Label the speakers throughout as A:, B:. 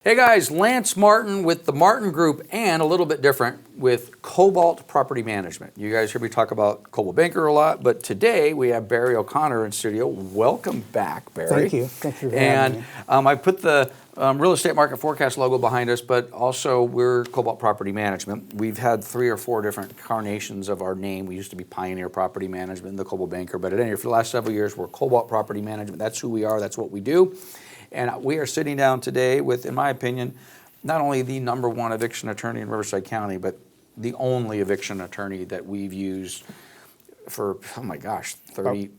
A: Hey guys, Lance Martin with the Martin Group and a little bit different with Cobalt Property Management. You guys hear me talk about Coldwell Banker a lot, but today we have Barry O'Connor in studio. Welcome back, Barry.
B: Thank you. Thank you for having me.
A: I put the Real Estate Market Forecast logo behind us, but also we're Cobalt Property Management. We've had 3 or 4 different carnations of our name. We used to be Pioneer Property Management and the Coldwell Banker, but at any rate, for the last several years, we're Cobalt Property Management. That's who we are. That's what we do. And we are sitting down today with, in my opinion, not only the #1 eviction attorney in Riverside County, but the only eviction attorney that we've used for, oh my gosh, 30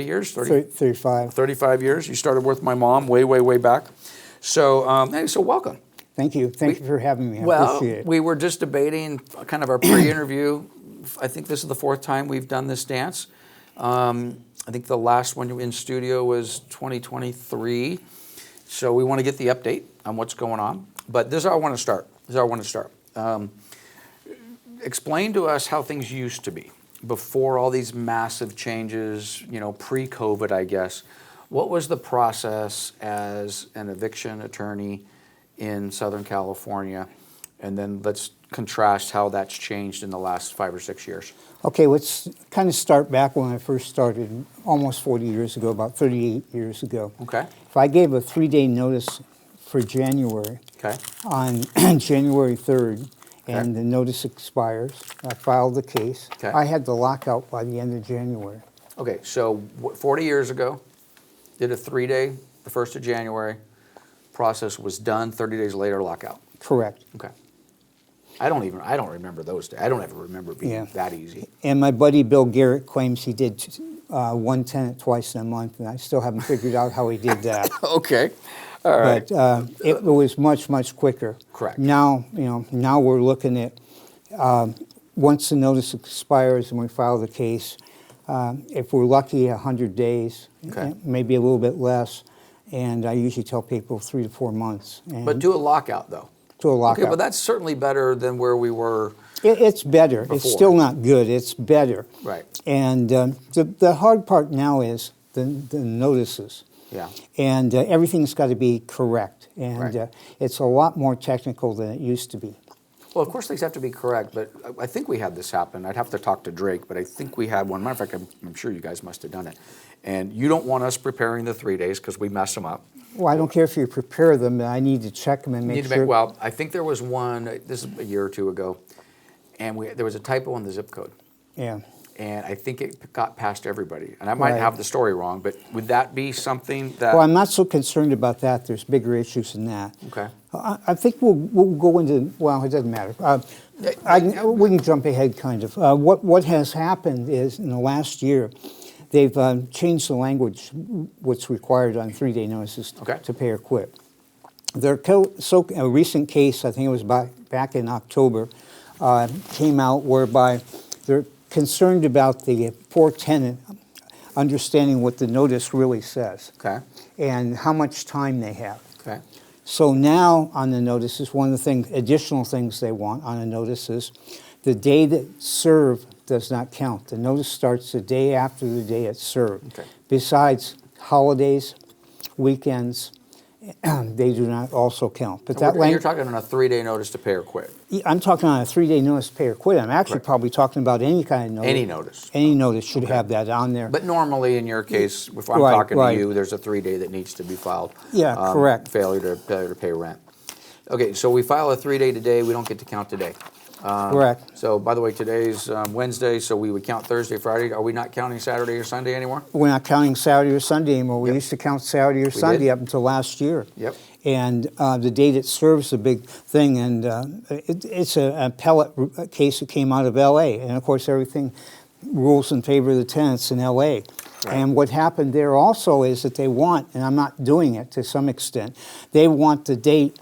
A: years?
B: 35.
A: 35 years. You started with my mom way back. So, hey, so welcome.
B: Thank you. Thank you for having me. I
A: Well,
B: appreciate it.
A: we were just debating kind of our pre-interview. I think this is the 4th time we've done this dance. I think the last one in studio was 2023. So we want to get the update on what's going on. But this is how I want to start. Explain to us how things used to be before all these massive changes, pre-COVID, I guess. What was the process as an eviction attorney in Southern California? And then let's contrast how that's changed in the last 5 or 6 years.
B: Okay, let's kind of start back when I first started, almost 40 years ago, about 38 years ago.
A: Okay.
B: If I gave a 3-day notice for January,
A: Okay.
B: on January 3rd, and the notice expires, I filed the case.
A: Okay.
B: I had the lockout by the end of January.
A: Okay, so 40 years ago, did a 3-day, the 1st of January, process was done, 30 days later, lockout.
B: Correct.
A: Okay. I don't remember those days. I don't ever remember it being that easy.
B: And my buddy Bill Garrett claims he did one tenant twice in a month, and I still haven't figured out how he did that.
A: Okay. All right.
B: But it was much quicker.
A: Correct.
B: Now, now we're looking at once the notice expires and we file the case, if we're lucky, 100 days, maybe a little bit less. And I usually tell people 3 to 4 months. And
A: But do a lockout, though.
B: to a lockout.
A: Okay, but that's certainly better than where we were.
B: It's better.
A: Before.
B: It's still not good. It's better.
A: Right.
B: And the hard part now is the notices.
A: Yeah.
B: And everything's got to be correct. And
A: Right.
B: it's a lot more technical than it used to be.
A: Well, of course things have to be correct, but I think we had this happen. I'd have to talk to Drake, but I think we had one. Matter of fact, I'm sure you guys must have done it. And you don't want us preparing the 3 days because we mess them up.
B: Well, I don't care if you prepare them. I need to check them and make sure.
A: Well, I think there was one, this is a year or 2 ago, and there was a typo in the zip code.
B: Yeah.
A: And I think it got past everybody. And I might
B: Right.
A: have the story wrong, but would that be something that...
B: Well, I'm not so concerned about that. There's bigger issues than that.
A: Okay.
B: I think we'll go into, well, it doesn't matter. We can jump ahead, kind of. What has happened is, in the last year, they've changed the language, what's required on 3-day notices to pay or quit. A recent case, I think it was back in October, came out whereby they're concerned about the poor tenant understanding what the notice really says and how much time they have.
A: Okay.
B: So now on the notices, one of the additional things they want on a notice is the day that served does not count. The notice starts the day after the day it's served.
A: Okay.
B: Besides holidays, weekends, they do not also count. But
A: You're talking on a 3-day notice to pay or quit.
B: I'm talking on a 3-day notice to pay or quit. I'm actually probably talking about any kind of notice.
A: Any notice.
B: Any notice should have that on there.
A: But normally, in your case, if I'm talking to you, there's a 3-day that needs to be filed.
B: Yeah, correct.
A: Failure to pay rent. Okay, so we file a 3-day today. We don't get to count today.
B: Correct.
A: So, by the way, today's Wednesday, so we would count Thursday, Friday. Are we not counting Saturday or Sunday anymore?
B: We're not counting Saturday or Sunday anymore. We used to count Saturday or Sunday up until last year.
A: Yep.
B: And the date it serves is a big thing. And it's an appellate case that came out of L.A. And, of course, everything rules in favor of the tenants in L.A. Right. And what happened there also is that they want, and I'm not doing it to some extent, they want the date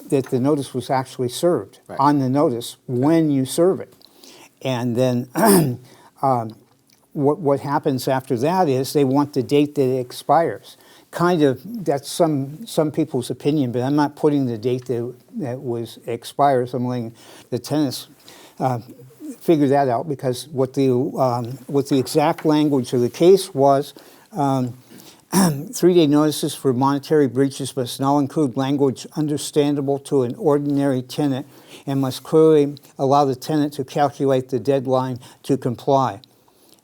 B: that the notice was actually served on the notice when you serve it. And then what happens after that is they want the date that it expires. Kind of, that's some people's opinion, but I'm not putting the date that expires. I'm letting the tenants figure that out, because what the exact language of the case was, 3-day notices for monetary breaches must now include language understandable to an ordinary tenant and must clearly allow the tenant to calculate the deadline to comply.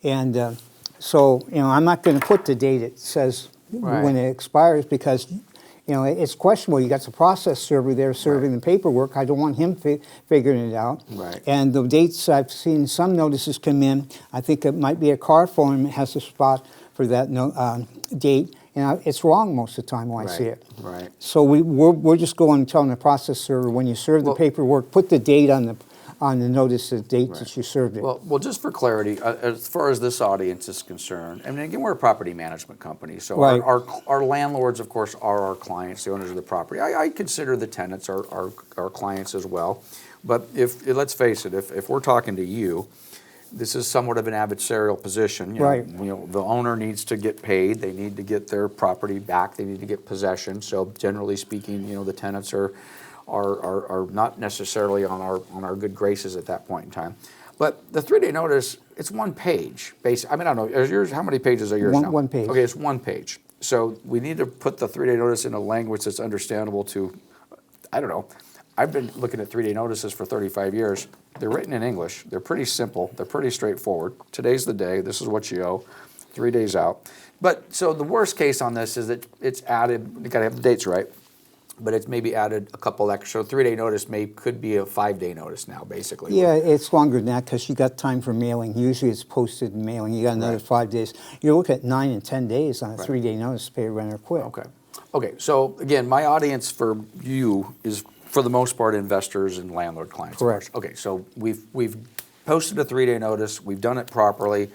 B: And so, I'm not going to put the date it says
A: Right.
B: when it expires because, it's questionable. You got the process server there serving the paperwork. I don't want him figuring it out.
A: Right.
B: And the dates, I've seen some notices come in. I think it might be a car phone that has a spot for that date. And it's wrong most of the time when I see it.
A: Right.
B: So we're just going and telling the process server, when you serve the
A: Well-
B: paperwork, put the date on the notice, the date that you served it.
A: Well, just for clarity, as far as this audience is concerned, I mean, again, we're a property management company, so
B: Right.
A: our landlords, of course, are our clients, the owners of the property. I consider the tenants our clients as well. But let's face it, if we're talking to you, this is somewhat of an adversarial position.
B: Right.
A: The owner needs to get paid. They need to get their property back. They need to get possession. So generally speaking, the tenants are not necessarily on our good graces at that point in time. But the 3-day notice, it's one page. I mean, I don't know, is yours, how many pages are yours now?
B: One page.
A: Okay, it's one page. So we need to put the 3-day notice in a language that's understandable to, I don't know. I've been looking at 3-day notices for 35 years. They're written in English. They're pretty simple. They're pretty straightforward. Today's the day. This is what you owe. 3 days out. But so the worst case on this is that it's added, you got to have the dates right, but it's maybe added a couple extra. So 3-day notice could be a 5-day notice now, basically.
B: Yeah, it's longer than that because you got time for mailing. Usually it's posted and mailing. You got another
A: Right.
B: 5 days. You look at 9 and 10 days on a 3-day notice to pay rent or quit.
A: Okay. So again, my audience for you is, for the most part, investors and landlord clients. of
B: Correct.
A: ours. Okay. So we've posted a 3-day notice. We've done it properly.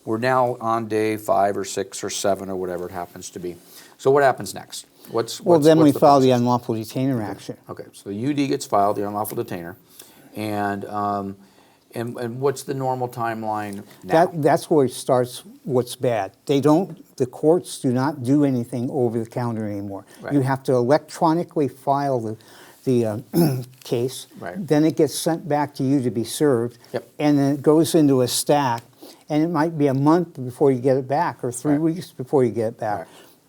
A: We're now on day 5 or 6 or 7 or whatever it happens to be. So what happens next?
B: Well, then we file the
A: process?
B: unlawful detainer action.
A: Okay, so the UD gets filed, the unlawful detainer, and what's the normal timeline now?
B: That's where it starts what's bad. The courts do not do anything over the counter anymore.
A: Right.
B: You have to electronically file the case.
A: Right.
B: Then it gets sent back to you to be served.
A: Yep.
B: And then it goes into a stack, and it might be a month before you get it back, or 3
A: Right.
B: weeks before you get it back.
A: Right.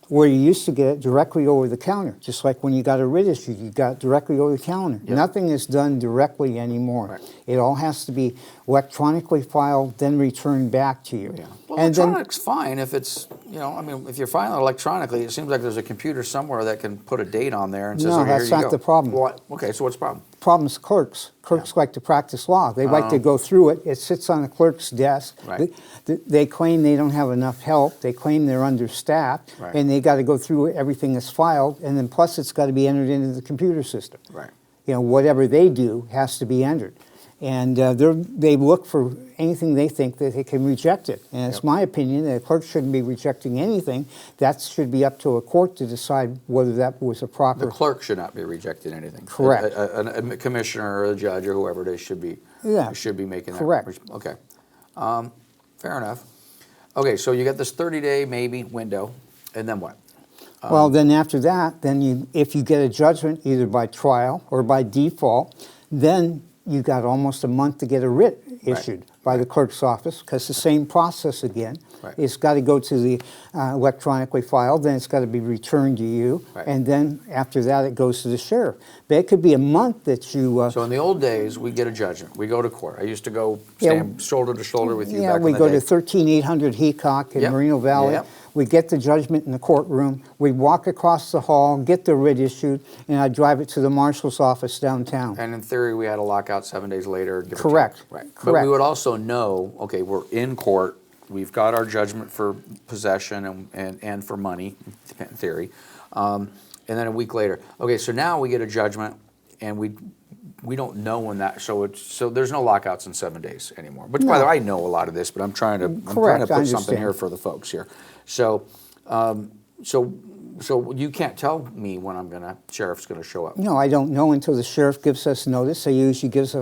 B: Where you used to get it directly over the counter, just like when you got a writ issued, you got it directly over the counter.
A: Yep.
B: Nothing is done directly anymore.
A: Right.
B: It all has to be electronically filed, then returned back to you.
A: Yeah. Well,
B: And then,
A: electronic's fine if it's, if you're filing electronically, it seems like there's a computer somewhere that can put a date on there and says,
B: No,
A: okay, here
B: that's
A: you
B: not
A: go.
B: the problem.
A: Well, okay, so what's the problem?
B: problems clerks. Clerks like to practice law. They like to go through it. It sits on the clerk's desk.
A: Right.
B: They claim they don't have enough help. They claim they're understaffed,
A: Right.
B: and they got to go through everything that's filed, and then plus it's got to be entered into the computer system.
A: Right.
B: Whatever they do has to be entered. And they look for anything they think that they can reject it. And it's
A: Yep.
B: my opinion that a clerk shouldn't be rejecting anything. That should be up to a court to decide whether that was a proper.
A: The clerk should not be rejecting anything.
B: Correct.
A: A commissioner or a judge or whoever it is should be making that.
B: Correct.
A: Okay. Fair enough. Okay, so you got this 30-day maybe window, and then what?
B: Well, then after that, if you get a judgment either by trial or by default, then you got almost a month to get a writ issued by the clerk's office, because the same process again.
A: Right.
B: It's got to go to the electronically filed, then it's got to be returned to you,
A: Right.
B: and then after that it goes to the sheriff. But it could be a month that you.
A: So in the old days, we get a judgment. We go to court. I used to go
B: Yeah.
A: stand shoulder to shoulder with you
B: Yeah,
A: back
B: we
A: in the
B: go
A: day.
B: to 13800 Heacock in
A: Yep.
B: Moreno Valley.
A: Yep.
B: We get the judgment in the courtroom. We walk across the hall, get the writ issued, and I drive it to the marshal's office downtown.
A: And in theory, we had a lockout 7 days later. Give or take.
B: Correct.
A: Right. But
B: Correct.
A: we would also know, okay, we're in court. We've got our judgment for possession and for money, in theory. And then a week later. Okay, so now we get a judgment, and we don't know when that, so there's no lockouts in 7 days anymore. Which, by the
B: No.
A: way, I know a lot of this, but I'm trying to
B: Correct, I
A: put something
B: understand.
A: here for the folks here. So you can't tell me when sheriff's gonna show up.
B: No, I don't know until the sheriff gives us notice. They usually gives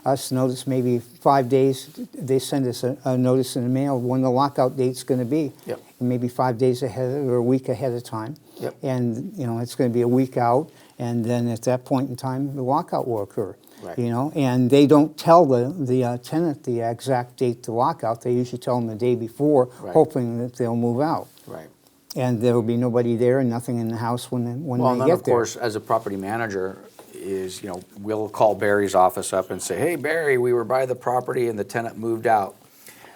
B: us notice maybe 5 days. They send us a notice in the mail when the lockout date's going to be.
A: Yep.
B: Maybe 5 days ahead or a week ahead of time.
A: Yep.
B: And it's going to be a week out, and then at that point in time, the lockout will occur.
A: Right.
B: And they don't tell the tenant the exact date to lockout. They usually tell them the day before,
A: Right.
B: hoping that they'll move out.
A: Right.
B: and there will be nobody there and nothing in the house when
A: Well, and
B: they
A: then
B: get
A: of
B: there.
A: course, as a property manager, is, we'll call Barry's office up and say, hey, Barry, we were by the property and the tenant moved out.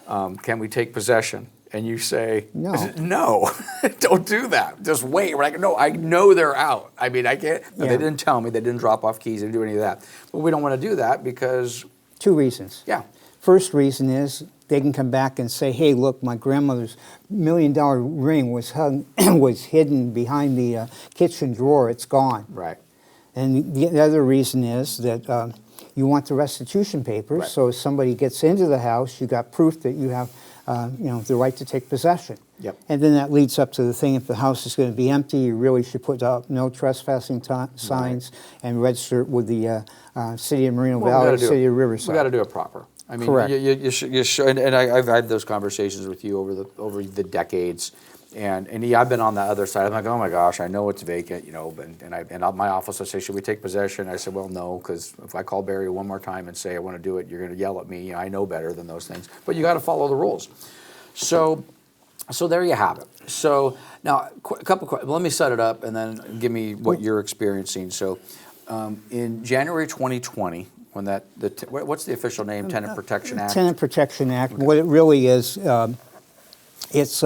A: Can we take possession? And you say,
B: No.
A: no, don't do that. Just wait. We're like, no, I know they're out. I mean, I can't. No,
B: Yeah.
A: they didn't tell me. They didn't drop off keys. They didn't do any of that. But we don't want to do that because,
B: 2 reasons.
A: yeah,
B: First reason is they can come back and say, hey, look, my grandmother's $1 million ring was was hidden behind the kitchen drawer. It's gone.
A: right.
B: And the other reason is that you want the restitution papers,
A: Right.
B: so if somebody gets into the house, you got proof that you have, the right to take possession.
A: Yep.
B: And then that leads up to the thing: if the house is going to be empty, you really should put up no trespassing signs and register it with the City of Moreno
A: Well, we
B: Valley,
A: gotta do
B: City
A: it.
B: of Riverside.
A: We got to do it proper. I mean,
B: Correct.
A: you should, and I've had those conversations with you over the decades, and yeah, I've been on the other side. I'm like, oh my gosh, I know it's vacant, and my office, I say, should we take possession? I said, well, no, because if I call Barry one more time and say I want to do it, you're going to yell at me. I know better than those things, but you got to follow the rules. So there you have it. So now, a couple questions. Let me set it up, and then give me what you're experiencing. So, in January 2020, when what's the official name? Tenant Protection Act.
B: Tenant Protection Act, what it really is, it's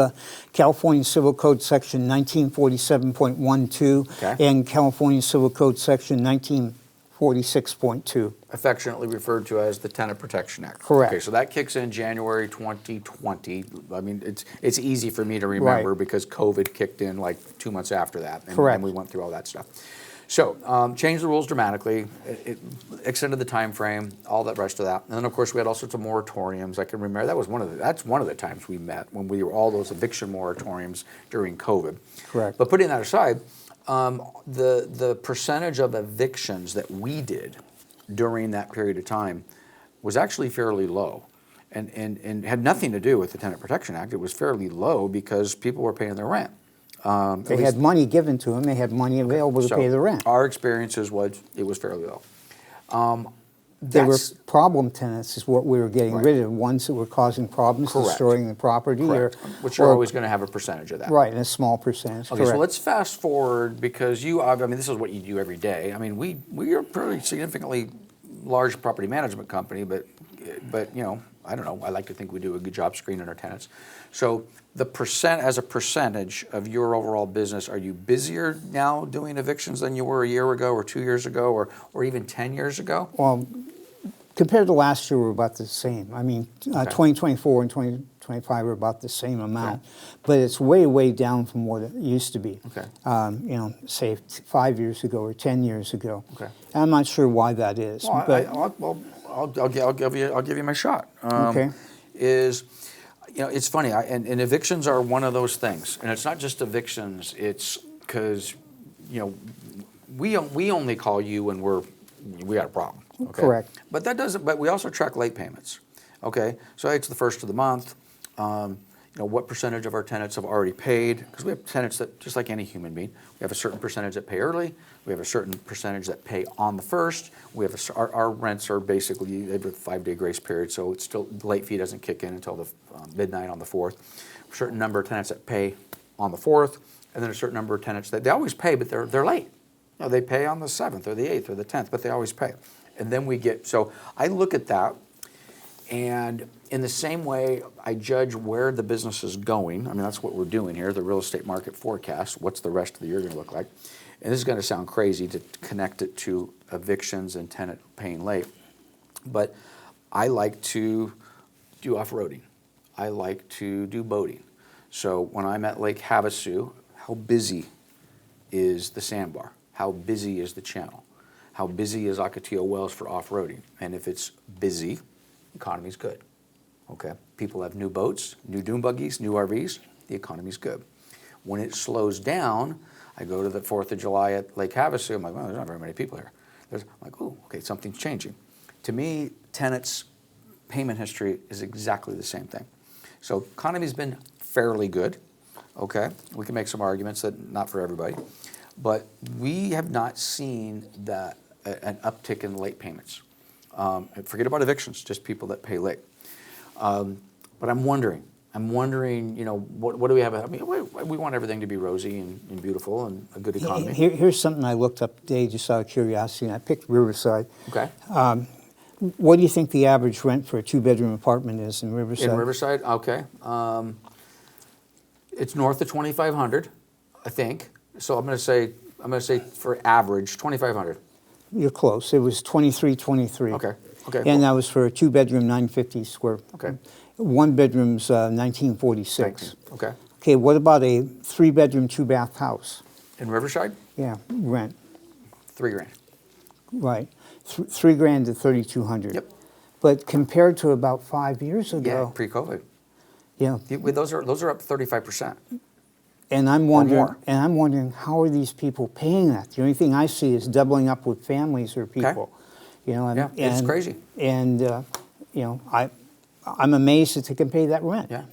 B: California Civil Code Section 1947.12
A: Okay.
B: and California Civil Code Section 1946.2.
A: Affectionately referred to as the Tenant Protection Act.
B: Correct.
A: Okay, so that kicks in January 2020. I mean, it's easy for me to remember
B: Right.
A: because COVID kicked in like 2 months after that, and
B: Correct.
A: we went through all that stuff. So, changed the rules dramatically, it extended the time frame, all that rest of that. And then, of course, we had all sorts of moratoriums. I can remember that's one of the times we met, when we were all those eviction moratoriums during COVID.
B: Correct.
A: But putting that aside, the percentage of evictions that we did during that period of time was actually fairly low, and had nothing to do with the Tenant Protection Act. It was fairly low because people were paying their rent.
B: They had money given to them, they had money available to
A: So
B: pay the rent.
A: Our experiences was it was fairly low.
B: They were
A: That's
B: problem tenants is what we were getting
A: Right.
B: rid of, ones that were causing problems,
A: Correct.
B: destroying the property.
A: correct, which you're always going to have a percentage of that.
B: Right, and a small percentage,
A: Okay,
B: correct.
A: so let's fast forward because I mean, this is what you do every day. I mean, we are a pretty significantly large property management company, but I don't know. I like to think we do a good job screening our tenants. So as a percentage of your overall business, are you busier now doing evictions than you were a year ago, or 2 years ago, or even 10 years ago?
B: Well, compared to last year, we're about the same. I mean, 2024 and 2025 are about the same amount, but it's way, way down from what it used to be.
A: Okay.
B: Say 5 years ago or 10 years ago.
A: Okay.
B: And I'm not sure why that is.
A: Well,
B: but
A: I'll give you my shot.
B: Okay.
A: It's funny, and evictions are one of those things, and it's not just evictions. It's because we only call you when we got a problem. Okay?
B: Correct.
A: But that doesn't. But we also track late payments. Okay, so it's the first of the month. What percentage of our tenants have already paid? Because we have tenants that, just like any human being, we have a certain percentage that pay early. We have a certain percentage that pay on the first. We have our rents are basically, they have a 5-day grace period, so it's still, the late fee doesn't kick in until the midnight on the 4th. A certain number of tenants that pay on the 4th, and then a certain number of tenants that they always pay, but they're late. They pay on the 7th or the 8th or the 10th, but they always pay. And then so I look at that, and in the same way, I judge where the business is going. I mean, that's what we're doing here, the real estate market forecast. What's the rest of the year going to look like? And this is going to sound crazy to connect it to evictions and tenant paying late, but I like to do off-roading. I like to do boating. So when I'm at Lake Havasu, how busy is the sandbar? How busy is the channel? How busy is Ocotillo Wells for off-roading? And if it's busy, economy's good. Okay, people have new boats, new dune buggies, new RVs, the economy's good. When it slows down, I go to the 4th of July at Lake Havasu, I'm like, well, there's not very many people here. I'm like, oh, okay, something's changing. To me, tenants' payment history is exactly the same thing. So economy's been fairly good, okay? We can make some arguments that not for everybody, but we have not seen an uptick in late payments. Forget about evictions, just people that pay late. But I'm wondering, I'm wondering, what do we have? I mean, we want everything to be rosy and beautiful and a good economy.
B: Here's something I looked up today just out of curiosity, and I picked Riverside.
A: Okay.
B: What do you think the average rent for a two-bedroom apartment is in Riverside?
A: In Riverside, okay. It's north of 2,500, I think. So I'm going to say for average 2,500.
B: You're close. It was 23.
A: Okay. Okay.
B: And
A: cool.
B: that was for a two-bedroom, 950 square.
A: Okay.
B: One bedroom's 1946.
A: Okay.
B: Okay, what about a three-bedroom, two-bath house?
A: In Riverside,
B: Yeah, rent.
A: $3,000.
B: Right. $3,000 to 3,200.
A: Yep.
B: But compared to about 5 years
A: Yeah,
B: ago,
A: pre-COVID.
B: yeah.
A: Those are up 35%.
B: And I'm wondering,
A: more.
B: how are these people paying that? The only thing I see is doubling up with families or people. And,
A: Yeah, it's crazy.
B: And I'm amazed that they can pay that rent.
A: Yeah.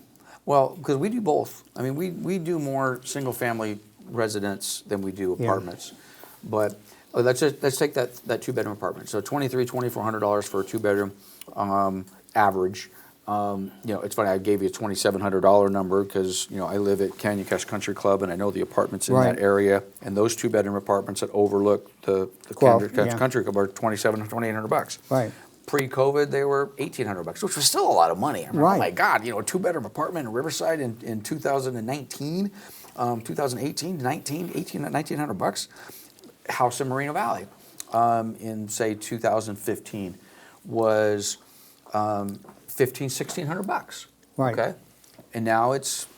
A: Well, because we do both. I mean, we do more single-family residents than we do apartments. But let's take that two-bedroom apartment. So $2,400 for a two-bedroom average. It's funny, I gave you a $2,700 number because, I live at Canyon Crest Country Club and I know the apartments in that area. And those two-bedroom apartments that overlook the Canyon Crest Country Club are $2,800.
B: Right.
A: Pre-COVID, they were $1,800, which was still a lot of money. I mean,
B: Right.
A: Oh my God, a two-bedroom apartment in Riverside in 2019, 2018, 1,900 bucks. House in Moreno Valley in say 2015 was $1,500-1,600 bucks.
B: Right.
A: Okay, and now it's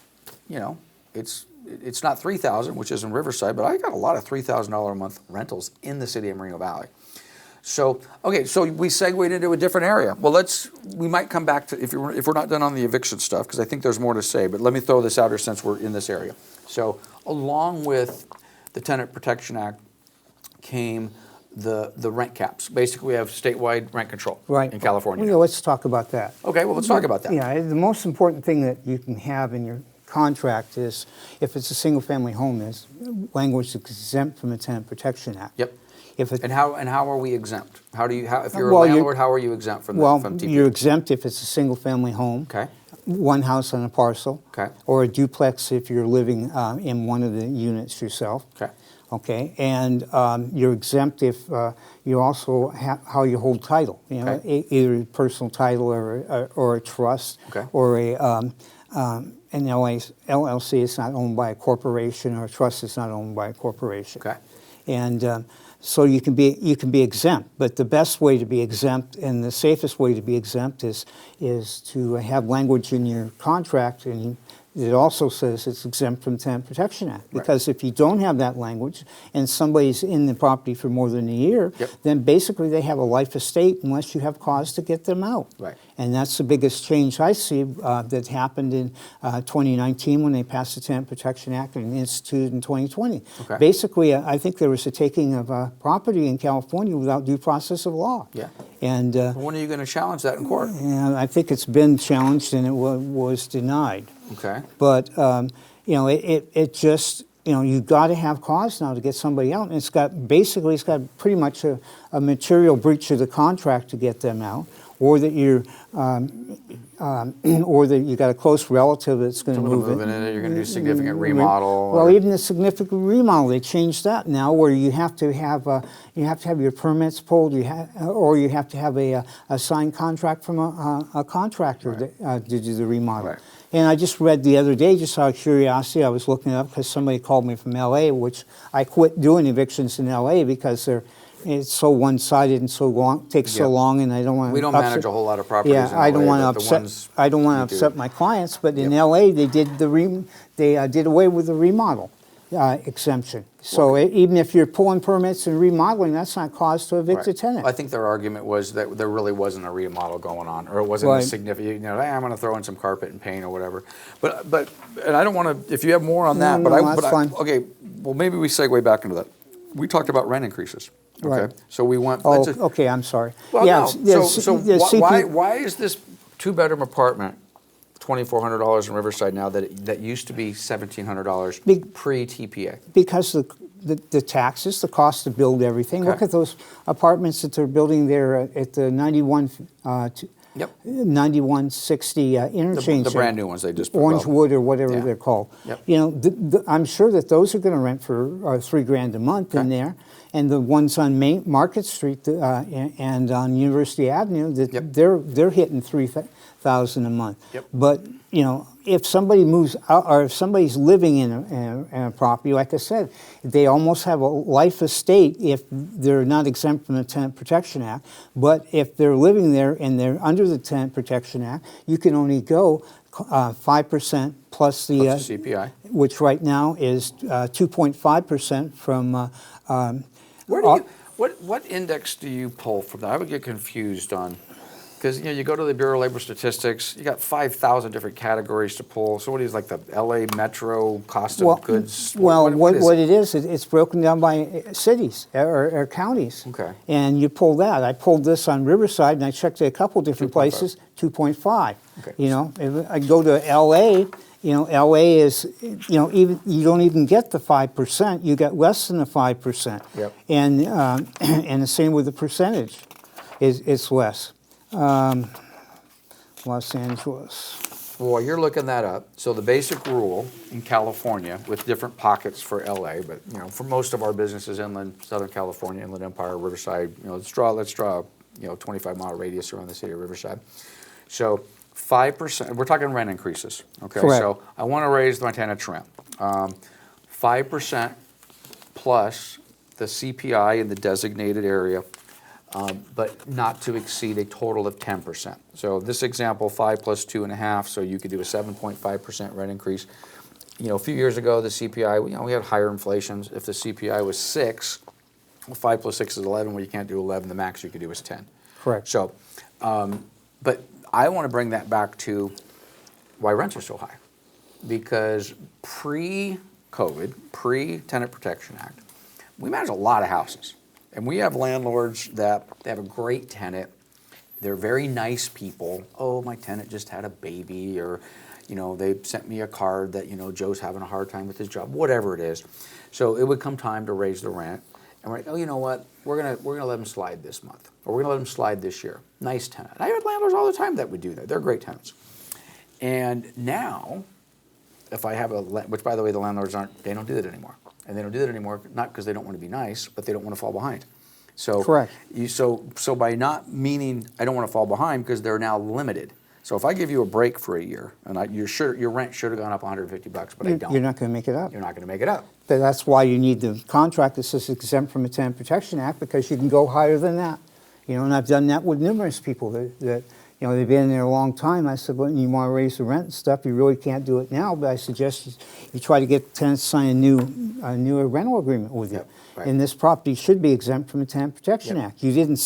A: it's not $3,000, which is in Riverside, but I got a lot of $3,000 a month rentals in the city of Moreno Valley. So so we segued into a different area. Well, we might come back to if we're not done on the eviction stuff because I think there's more to say. But let me throw this out here since we're in this area. So along with the Tenant Protection Act came the rent caps. Basically, we have statewide rent control in California.
B: Well, let's talk about that.
A: Okay, well, let's talk about that.
B: Yeah, the most important thing that you can have in your contract is, if it's a single-family home, is language that's exempt from the Tenant Protection Act.
A: Yep. And how are we exempt? If you're a
B: Well,
A: landlord, how are you exempt from that? From TP?
B: You're exempt if it's a single-family home.
A: Okay.
B: One house on a parcel.
A: Okay.
B: Or a duplex if you're living in one of the units yourself.
A: Okay.
B: Okay, and you're exempt if you also how you hold title. Either a personal title or a trust.
A: Okay.
B: Or an LLC is not owned by a corporation, or a trust is not owned by a corporation.
A: Okay.
B: And so you can be exempt, but the best way to be exempt and the safest way to be exempt is to have language in your contract, and it also says it's exempt from Tenant Protection Act. Because if you don't have that language and somebody's in the property for more than a year, then basically they have a life estate unless you have cause to get them out.
A: Right.
B: And that's the biggest change I see that happened in 2019 when they passed the Tenant Protection Act and instituted in 2020.
A: Okay.
B: Basically, I think there was a taking of property in California without due process of law.
A: Yeah.
B: And
A: when are you going to challenge that in court?
B: and I think it's been challenged and it was denied.
A: Okay.
B: But it just you've got to have cause now to get somebody out, and it's got pretty much a material breach of the contract to get them out, or that you got a close relative that's going to move in.
A: You're going to do significant remodel.
B: Well, even the significant remodel, they changed that now, where you have to have your permits pulled, or you have to have a signed contract from a contractor to do the remodel.
A: Right.
B: And I just read the other day, just out of curiosity, I was looking it up because somebody called me from L.A., which I quit doing evictions in L.A. because it's so one-sided and takes so long, and I don't want to.
A: We don't manage a whole lot of properties.
B: Yeah,
A: in
B: I don't
A: LA,
B: want to upset. I don't want to upset my clients, but in L.A. they did did away with the remodel exemption. So even if you're pulling permits and remodeling, that's not cause to evict a tenant.
A: I think their argument was that there really wasn't a remodel going on, or it wasn't a significant. I'm going to throw in some carpet and paint or whatever. But and I don't want to. If you have more on that,
B: that's fine.
A: Okay, well maybe we segue back into that. We talked about rent increases. Okay,
B: Right.
A: so we went.
B: Okay, I'm sorry.
A: Well,
B: yeah,
A: no. So why is this two-bedroom apartment $2,400 in Riverside now that used to be $1,700 pre-TPA?
B: Because the taxes, the cost to build everything.
A: Okay.
B: Look at those apartments that they're building there at the 91
A: Yep.
B: 9160 interchange.
A: The brand new ones they just put, well,
B: Orangewood or whatever
A: yeah.
B: they're called.
A: Yep.
B: You know, I'm sure that those are going to rent for $3,000 a month in
A: Okay.
B: there, and the ones on Market Street and on University Avenue, that
A: Yep.
B: they're hitting $3,000 a month.
A: Yep.
B: But you know, if somebody moves out, or if somebody's living in a property, like I said, they almost have a life estate if they're not exempt from the Tenant Protection Act. But if they're living there and they're under the Tenant Protection Act, you can only go 5% plus the
A: Plus the CPI.
B: which right now is 2.5% from.
A: Where do you, what index do you pull from that? I would get confused on, because you know, you go to the Bureau of Labor Statistics, you got 5,000 different categories to pull. So what is like the LA Metro cost of goods?
B: Well,
A: what is
B: what
A: it?
B: it is, it's broken down by cities or counties.
A: Okay.
B: And you pull that. I pulled this on Riverside, and I checked it a couple different
A: 2.5.
B: places. 2.5.
A: Okay.
B: You know, if I go to LA. You know, LA is, you know, even you don't even get the 5%. You get less than the 5%.
A: Yep.
B: And and the same with the percentage, it's less. Los Angeles.
A: Well, while you're looking that up, so the basic rule in California, with different pockets for LA, but you know, for most of our businesses, inland, Southern California, Inland Empire, Riverside, you know, let's draw, you know, 25-mile radius around the city of Riverside. So 5%, we're talking rent increases, okay?
B: Correct.
A: So I want to raise my tenant's rent. 5% plus the CPI in the designated area, but not to exceed a total of 10%. So this example, 5 plus 2.5, so you could do a 7.5% rent increase. You know, a few years ago, the CPI, you know, we had higher inflations. If the CPI was 6, well, 5 plus 6 is 11. Well, you can't do 11. The max you could do is 10.
B: Correct.
A: So, but I want to bring that back to why rents are so high. Because pre-COVID, pre-Tenant Protection Act, we manage a lot of houses. And we have landlords that they have a great tenant. They're very nice people. Oh, my tenant just had a baby, or, you know, they sent me a card that, you know, Joe's having a hard time with his job, whatever it is. So it would come time to raise the rent. And we're like, oh, you know what? We're gonna let them slide this month, or we're gonna let them slide this year. Nice tenant. I have landlords all the time that would do that. They're great tenants. And now, if I have which by the way, the landlords they don't do that anymore. And they don't do that anymore, not because they don't want to be nice, but they don't want to fall behind. So
B: Correct.
A: So by not meaning I don't want to fall behind, because they're now limited. So if I give you a break for a year, and your rent should have gone up $150, but I don't.
B: You're not going to make it up.
A: You're not going to make it up.
B: But that's why you need the contract that says exempt from the Tenant Protection Act, because you can go higher than that. You know, and I've done that with numerous people that you know, they've been in there a long time. I said, well, you want to raise the rent and stuff, you really can't do it now, but I suggest you try to get tenants to sign a new rental agreement with you.
A: Yep, right.
B: And this property should be exempt from the Tenant Protection
A: Yep.
B: Act. You didn't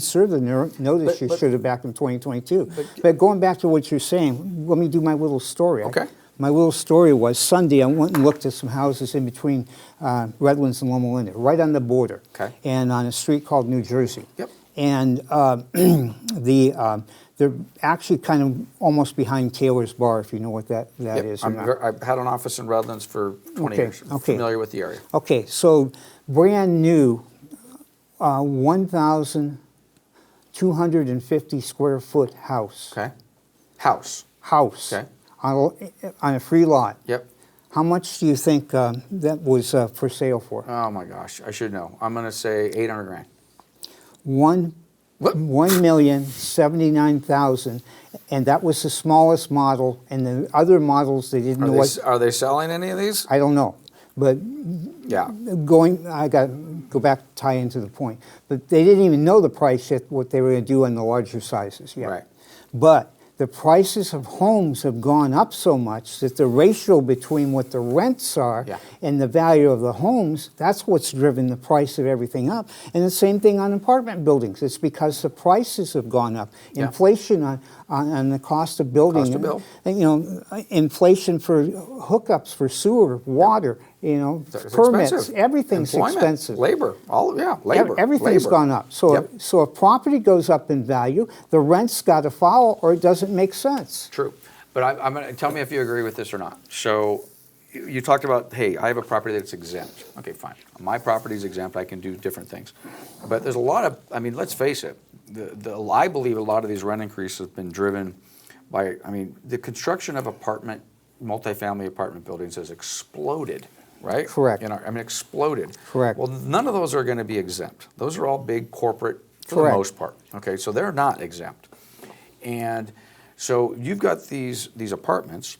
B: serve the notice you
A: But-
B: should have back in 2022. But going back to what you're saying, let me do my little story.
A: Okay.
B: My little story was Sunday, I went and looked at some houses in between Redlands and Loma Linda, right on the border.
A: Okay.
B: And on a street called New Jersey.
A: Yep.
B: And they're actually kind of almost behind Taylor's Bar, if you know what that
A: Yep.
B: is. or not.
A: I've had an office in Redlands for 20
B: Okay,
A: years. I'm
B: okay.
A: familiar with the area.
B: Okay, so brand new, 1,250 square foot house.
A: Okay. House.
B: House.
A: Okay.
B: On a free lot.
A: Yep.
B: How much do you think that was for sale for?
A: Oh my gosh, I should know. I'm going to say 800 grand.
B: What? 1,079,000, and that was the smallest model. And the other models, they didn't know what.
A: Are they selling any of these?
B: I don't know, but
A: Yeah.
B: I got to go back, tie into the point. But they didn't even know the price yet, what they were going to do on the larger sizes yet.
A: Right.
B: But the prices of homes have gone up so much that the ratio between what the rents are
A: Yeah.
B: and the value of the homes, that's what's driven the price of everything up. And the same thing on apartment buildings. It's because the prices have gone up.
A: Yeah.
B: Inflation on the cost of building.
A: Cost to build.
B: And, you know, inflation for hookups, for sewer, water, you know,
A: It's
B: permits,
A: expensive.
B: everything's
A: Employment,
B: expensive.
A: Labor, labor.
B: Everything's
A: labor.
B: gone up. So,
A: Yep.
B: so if property goes up in value, the rent's got to follow, or it doesn't make sense.
A: True. But I'm going to tell me if you agree with this or not. So you talked about, hey, I have a property that's exempt. Okay, fine. My property is exempt. I can do different things. But there's a lot of, I mean, let's face it, I believe a lot of these rent increases have been driven by, I mean, the construction of multifamily apartment buildings has exploded, right?
B: Correct.
A: Exploded.
B: Correct.
A: Well, none of those are going to be exempt. Those are all big corporate for
B: Correct.
A: the most part. Okay, so they're not exempt. And so you've got these apartments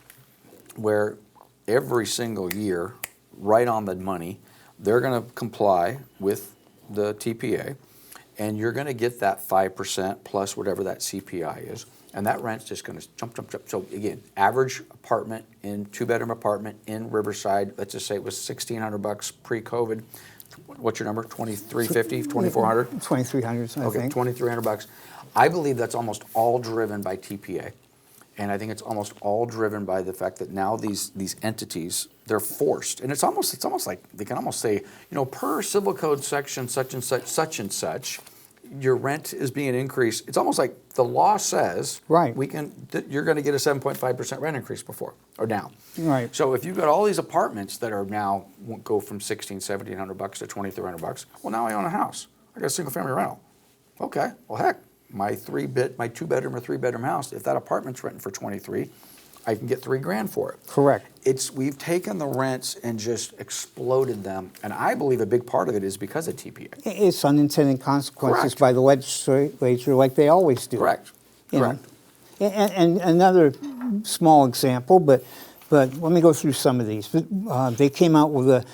A: where every single year, right on the money, they're going to comply with the TPA, and you're going to get that 5% plus whatever that CPI is, and that rent's just going to jump. So again, average apartment two-bedroom apartment in Riverside, let's just say it was $1,600 pre-COVID. What's your number? 2,350, 2,400?
B: 2,300, I
A: Okay,
B: think.
A: $2,300. I believe that's almost all driven by TPA. And I think it's almost all driven by the fact that now these entities, they're forced. And it's almost like they can almost say, per civil code section such and such, your rent is being increased. It's almost like the law says
B: Right.
A: you're going to get a 7.5% rent increase now.
B: Right.
A: So if you've got all these apartments that are now won't go from $1,700 to $2,300, well, now I own a house. I got a single family rental. Okay, well, heck. My two-bedroom or three-bedroom house, if that apartment's renting for $23,000, I can get $3,000 for it.
B: Correct.
A: We've taken the rents and just exploded them, and I believe a big part of it is because of TPA.
B: It's unintended consequences
A: Correct.
B: by the legislature, like they always do.
A: Correct.
B: You
A: Correct.
B: know. And another small example, but let me go through some of these. They came out with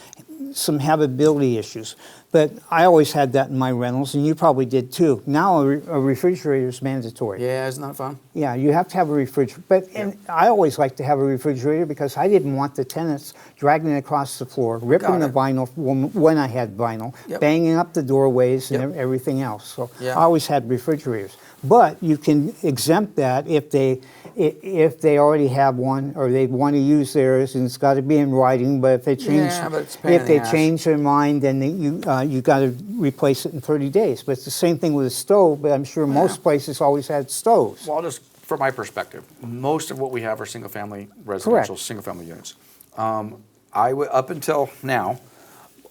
B: some habitability issues, but I always had that in my rentals, and you probably did too. Now a refrigerator is mandatory.
A: Yeah, isn't that fun?
B: Yeah, you have to have a refrigerator. And I always like to have a refrigerator because I didn't want the tenants dragging it across the floor, ripping the vinyl when I had vinyl,
A: Yep.
B: banging up the doorways and
A: Yep.
B: everything else. So
A: Yeah.
B: I always had refrigerators. But you can exempt that if they already have one or they want to use theirs, and it's got to be in writing. But if they change,
A: Yeah, but it's a pain in
B: if
A: the
B: they
A: ass.
B: change their mind, then you got to replace it in 30 days. But it's the same thing with a stove. But I'm sure most places always had stoves.
A: Well, just from my perspective, most of what we have are single-family residential,
B: Correct.
A: single-family units. Up until now,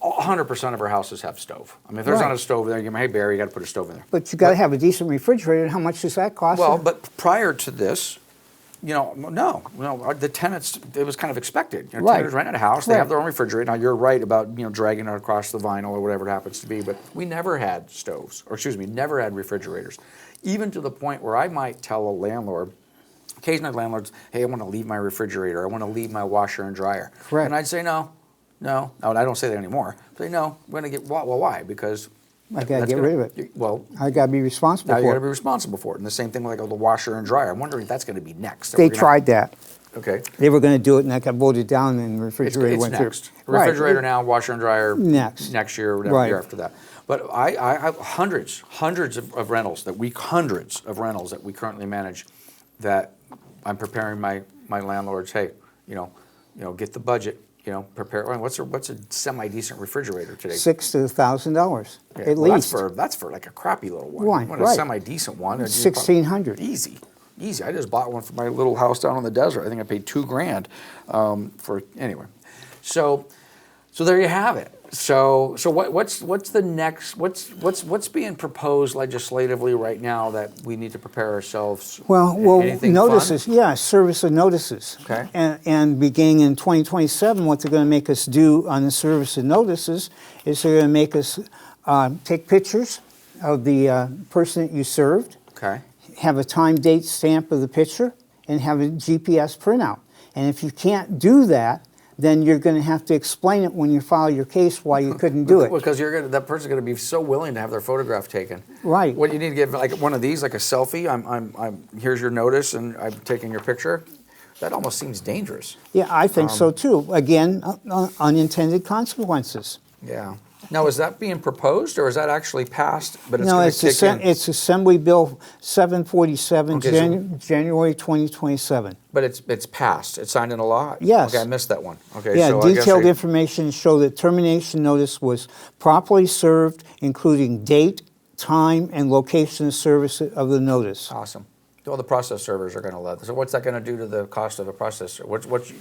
A: 100% of our houses have stove. I mean, if there's
B: Right.
A: not a stove there, hey, Barry, you got to put a stove in there.
B: But you got to have a decent refrigerator. How much does that cost?
A: Well, but prior to this, no, the tenants, it was kind of expected.
B: Right.
A: Tenants rented a house, they have
B: Correct.
A: their own refrigerator. Now, you're right about, dragging it across the vinyl or whatever it happens to be, but we never had stoves, never had refrigerators. Even to the point where I might tell a landlord, occasionally landlords, hey, I want to leave my refrigerator, I want to leave my washer and dryer.
B: Correct.
A: And I'd say, no, I don't say that anymore. I say, no, I'm going to get, well, why? Because
B: I got to
A: that's
B: get
A: gonna-
B: rid of it.
A: Well,
B: I got to be responsible
A: now you got
B: for
A: to be
B: it.
A: responsible for it. And the same thing with the washer and dryer. I'm wondering if that's going to be next.
B: They tried that.
A: Okay.
B: They were going to do it, and that got voted down, and the
A: It's
B: refrigerator went
A: next.
B: through. Right.
A: Refrigerator now, washer and dryer
B: Next.
A: year, or whatever
B: Right.
A: year after that. But I have hundreds of rentals that we currently manage that I'm preparing my landlords, hey, get the budget, prepare. What's a semi-decent refrigerator today?
B: $6,000 to $1,000
A: Yeah,
B: at
A: well,
B: least.
A: that's for like a crappy little one.
B: Right,
A: What a
B: right.
A: semi-decent one. it's
B: 1,600.
A: Easy. I just bought one for my little house down in the desert. I think I paid $2,000 for anyway. So there you have it. So what's the next? What's being proposed legislatively right now that we need to prepare ourselves?
B: Well,
A: Anything
B: notices,
A: fun?
B: yeah, service of notices.
A: Okay.
B: And beginning in 2027, what they're going to make us do on the service of notices is they're going to make us take pictures of the person that you served,
A: Okay.
B: have a time, date stamp of the picture, and have a GPS printout. And if you can't do that, then you're going to have to explain it when you file your case why you couldn't do it.
A: Because that person's going to be so willing to have their photograph taken.
B: Right.
A: What you need to give like one of these, like a selfie. I'm here's your notice, and I'm taking your picture. That almost seems dangerous.
B: Yeah, I think so too. Again, unintended consequences.
A: Yeah. Now, is that being proposed, or is that actually passed? But it's
B: No,
A: going
B: it's,
A: to kick in.
B: it's Assembly Bill 747,
A: Okay, so-
B: January 2027.
A: But it's passed. It's signed into law.
B: Yes.
A: Okay, I missed that one. Okay.
B: Yeah,
A: so I guess
B: detailed information show that termination notice was properly served, including date, time, and location of service of the notice.
A: Awesome. Well, the process servers are going to love this. So what's that going to do to the cost of a processor?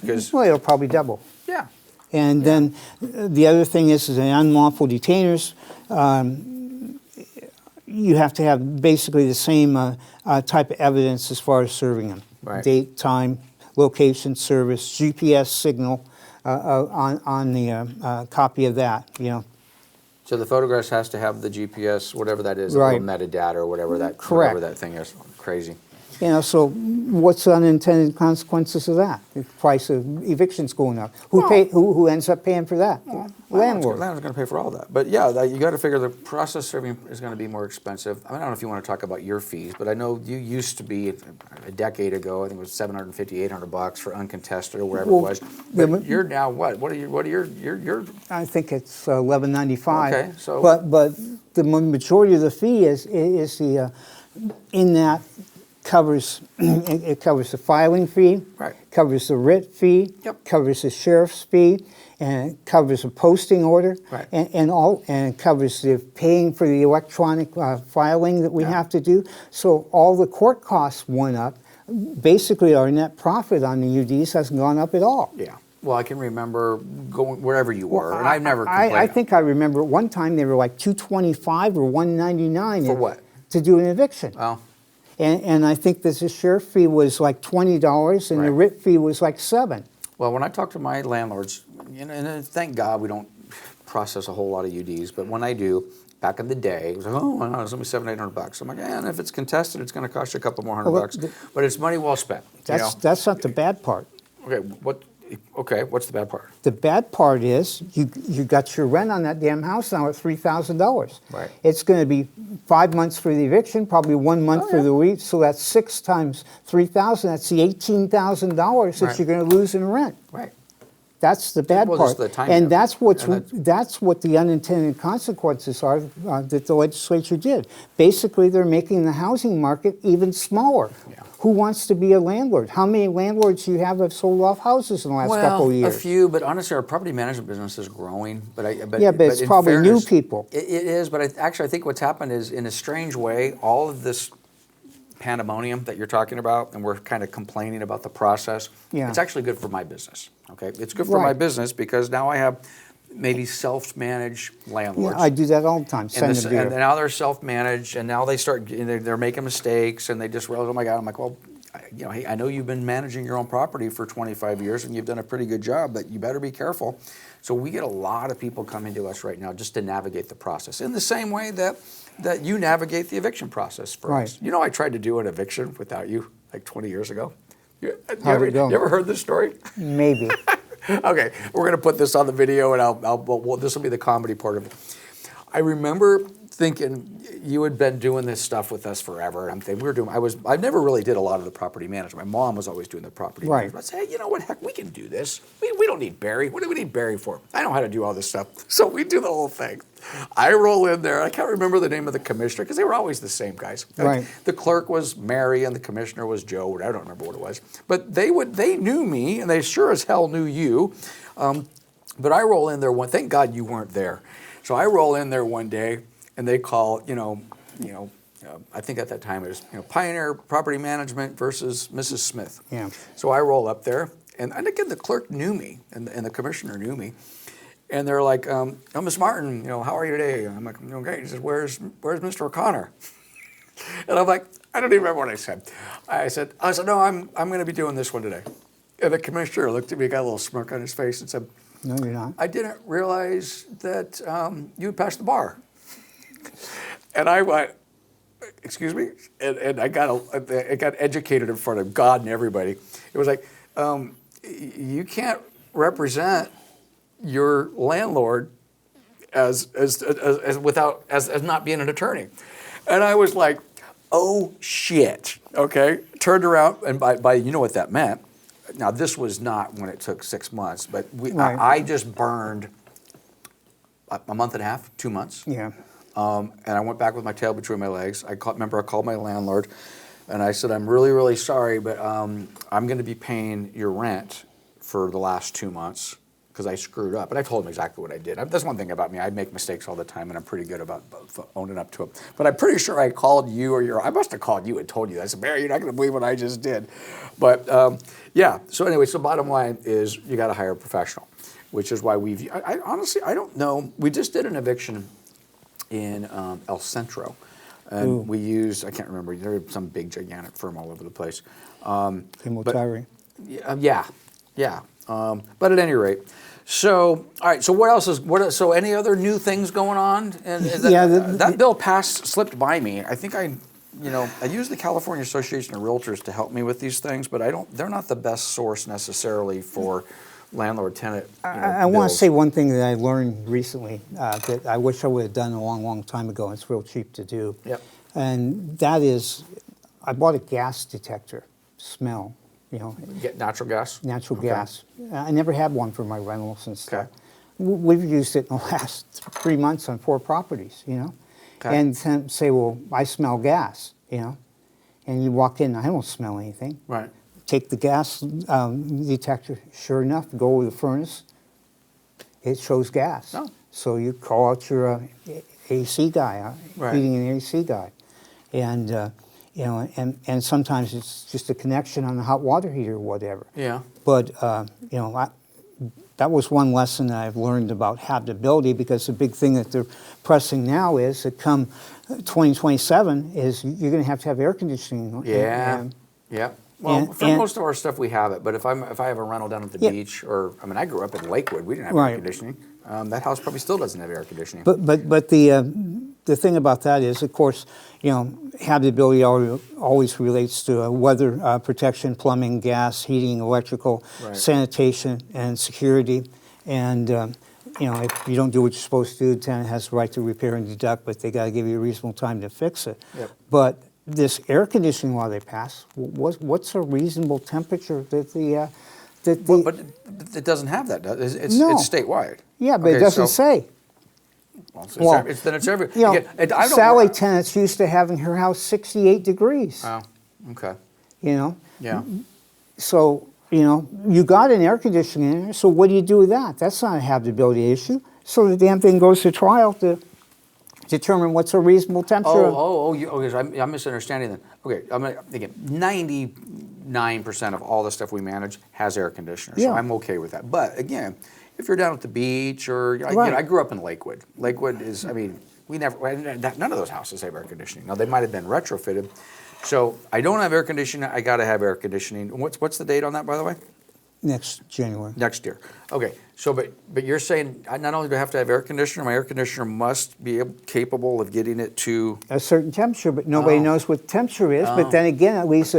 A: Because
B: Well, it'll probably double.
A: yeah.
B: And then the other thing is the unlawful detainers. you have to have basically the same type of evidence as far as serving them.
A: Right.
B: Date, time, location, service, GPS signal on the copy of that, you know.
A: So the photographs has to have the GPS, whatever that is,
B: Right.
A: a little metadata or whatever
B: Correct.
A: that thing is. Crazy.
B: You know, so what's the unintended consequences of that? The price of evictions going up. Who ends up paying for that? Landlord.
A: Landlord's going to pay for all that. But yeah, you got to figure the process serving is going to be more expensive. I don't know if you want to talk about your fees, but I know you used to be a decade ago. I think it was $750, $800 for uncontested or wherever
B: Well,
A: it was. But you're now what? What are your?
B: I think it's $11.95.
A: Okay, so-
B: but the majority of the fee is the in that covers it covers the filing fee,
A: Right.
B: covers the writ fee,
A: Yep.
B: covers the sheriff's fee, and it covers a posting order,
A: Right.
B: and it covers the paying for the electronic filing that we have to do. So all the court costs went up. Basically, our net profit on the UDs hasn't gone up at all.
A: Yeah. Well, I can remember going wherever you were, and I've never complained.
B: I think I remember at one time they were like $225 or $199
A: For what?
B: to do an eviction.
A: Well,
B: And I think that the sheriff fee was like $20 and the
A: Right.
B: writ fee was like $7.
A: well, when I talk to my landlords, and thank God we don't process a whole lot of UDs, but when I do, back in the day, it was like, oh, no, it's only $700-800. I'm like, and if it's contested, it's going to cost you a couple more $100. But it's money well spent.
B: That's not the bad part.
A: Okay, what's the bad part?
B: The bad part is you got your rent on that damn house now at $3,000.
A: Right.
B: It's going to be 5 months for the eviction, probably 1 month for the week. So that's 6 times 3,000. That's the $18,000 that
A: Right.
B: you're going to lose in rent.
A: Right.
B: That's the bad
A: Well,
B: part,
A: just the time
B: and
A: difference.
B: that's what the unintended consequences are that the legislature did. Basically, they're making the housing market even smaller.
A: Yeah.
B: Who wants to be a landlord? How many landlords do you have sold off houses in the last couple of years?
A: a few, but honestly, our property management business is growing. But
B: it's
A: in
B: probably new people.
A: It is, but I think what's happened is, in a strange way, all of this pandemonium that you're talking about, and we're kind of complaining about the process.
B: Yeah.
A: It's actually good for my business. Okay, it's good for my
B: Right.
A: business because now I have maybe self-managed landlords.
B: Yeah, I do that all the time. Send them
A: And
B: beer.
A: now they're self-managed, and now they're making mistakes, and they just realize, oh my God, I'm like, well, hey, I know you've been managing your own property for 25 years, and you've done a pretty good job, but you better be careful. So we get a lot of people coming to us right now just to navigate the process in the same way that you navigate the eviction process for
B: Right.
A: us. You know, I tried to do an eviction without you like 20 years ago.
B: How'd it go?
A: You ever heard this story?
B: Maybe.
A: Okay, we're gonna put this on the video, and this will be the comedy part of it. I remember thinking you had been doing this stuff with us forever, and I'm thinking I never really did a lot of the property management. My mom was always doing the property
B: Right.
A: management. I said, hey, you know what, heck, we can do this. We don't need Barry. What do we need Barry for? I know how to do all this stuff. So we do the whole thing. I roll in there. I can't remember the name of the commissioner because they were always the same guys.
B: Right.
A: The clerk was Mary and the commissioner was Joe. I don't remember what it was. But they knew me, and they sure as hell knew you. But I roll in there thank God you weren't there. So I roll in there one day, and they call, I think at that time it was, Pioneer Property Management versus Mrs. Smith.
B: Yeah.
A: So I roll up there, and again, the clerk knew me, and the commissioner knew me. And they're like, oh, Miss Martin, how are you today? And I'm like, okay. He says, where's Mr. O'Connor? And I'm like, I don't even remember what I said. I said, no, I'm going to be doing this one today. And the commissioner looked at me, got a little smirk on his face, and said,
B: No, you're not.
A: I didn't realize that you had passed the bar. And I went, excuse me? And I got educated in front of God and everybody. It was like, you can't represent your landlord as not being an attorney. And I was like, oh shit, okay? Turned around, and by you know what that meant. Now, this was not when it took 6 months, but
B: Right.
A: I just burned a month and a half, 2 months.
B: Yeah.
A: And I went back with my tail between my legs. I called my landlord, and I said, I'm really, really sorry, but I'm going to be paying your rent for the last 2 months because I screwed up. And I told him exactly what I did. That's one thing about me. I make mistakes all the time, and I'm pretty good about owning up to them. But I'm pretty sure I called you, I must have called you and told you that. I said, Barry, you're not going to believe what I just did. But yeah, so anyway, so bottom line is you got to hire a professional, which is why honestly, I don't know. We just did an eviction in El Centro. And we used, I can't remember, there was some big gigantic firm all over the place.
B: Chemotherapy.
A: Yeah. But at any rate, so all right. So what else is so any other new things going on? And that bill passed, slipped by me. I think I use the California Association of Realtors to help me with these things, but they're not the best source necessarily for landlord-tenant.
B: I want to say one thing that I learned recently that I wish I would have done a long, long time ago. It's real cheap to do.
A: Yep.
B: And that is, I bought a gas detector, smell.
A: Get natural gas.
B: Natural
A: Okay.
B: gas. I never had one for my rentals and stuff.
A: Okay.
B: We've used it in the last 3 months on 4 properties,
A: Okay.
B: And then say, well, I smell gas, and you walk in, I don't smell anything.
A: Right.
B: Take the gas detector, sure enough, go over the furnace, it shows gas.
A: Oh.
B: So you call out your AC guy,
A: Right.
B: heating and AC guy. And, and sometimes it's just a connection on the hot water heater or whatever.
A: Yeah.
B: But, that was one lesson that I've learned about habitability, because the big thing that they're pressing now is that come 2027 is you're going to have air conditioning.
A: Yeah. Yeah. Well,
B: and-
A: for
B: and-
A: most of our stuff we have it, but if I have a rental down at the
B: Yeah.
A: beach, or I grew up in Lakewood, we didn't have
B: Right.
A: air conditioning. That house probably still doesn't have air conditioning.
B: But the thing about that is, of course, habitability always relates to weather protection, plumbing, gas, heating, electrical,
A: Right.
B: sanitation, and security. And if you don't do what you're supposed to do, the tenant has the right to repair and deduct, but they got to give you a reasonable time to fix it.
A: Yep.
B: But this air conditioning law they passed, what's a reasonable temperature that the
A: But it doesn't have that, does it?
B: No.
A: It's statewide.
B: yeah, but
A: Okay,
B: it doesn't
A: so-
B: say.
A: Well, then it's every. Again, I don't
B: Sally
A: want-
B: tenants used to having her house 68 degrees.
A: Oh, okay.
B: Yeah.
A: Yeah.
B: So, you got an air conditioner in there, so what do you do with that? That's not a habitability issue. So the damn thing goes to trial to determine what's a reasonable temperature.
A: Okay, so I'm misunderstanding then. Okay, again, 99% of all the stuff we manage has air conditioners, so
B: Yeah.
A: I'm okay with that. But again, if you're down at the beach, or
B: Right.
A: I grew up in Lakewood. Lakewood is, none of those houses have air conditioning. Now, they might have been retrofitted. So I don't have air conditioning, I gotta have air conditioning. What's the date on that, by the way?
B: Next January.
A: Next year. Okay, so but you're saying not only do I have to have air conditioner, my air conditioner must be capable of getting it to.
B: A certain temperature, but nobody knows what temperature is. But then again, at least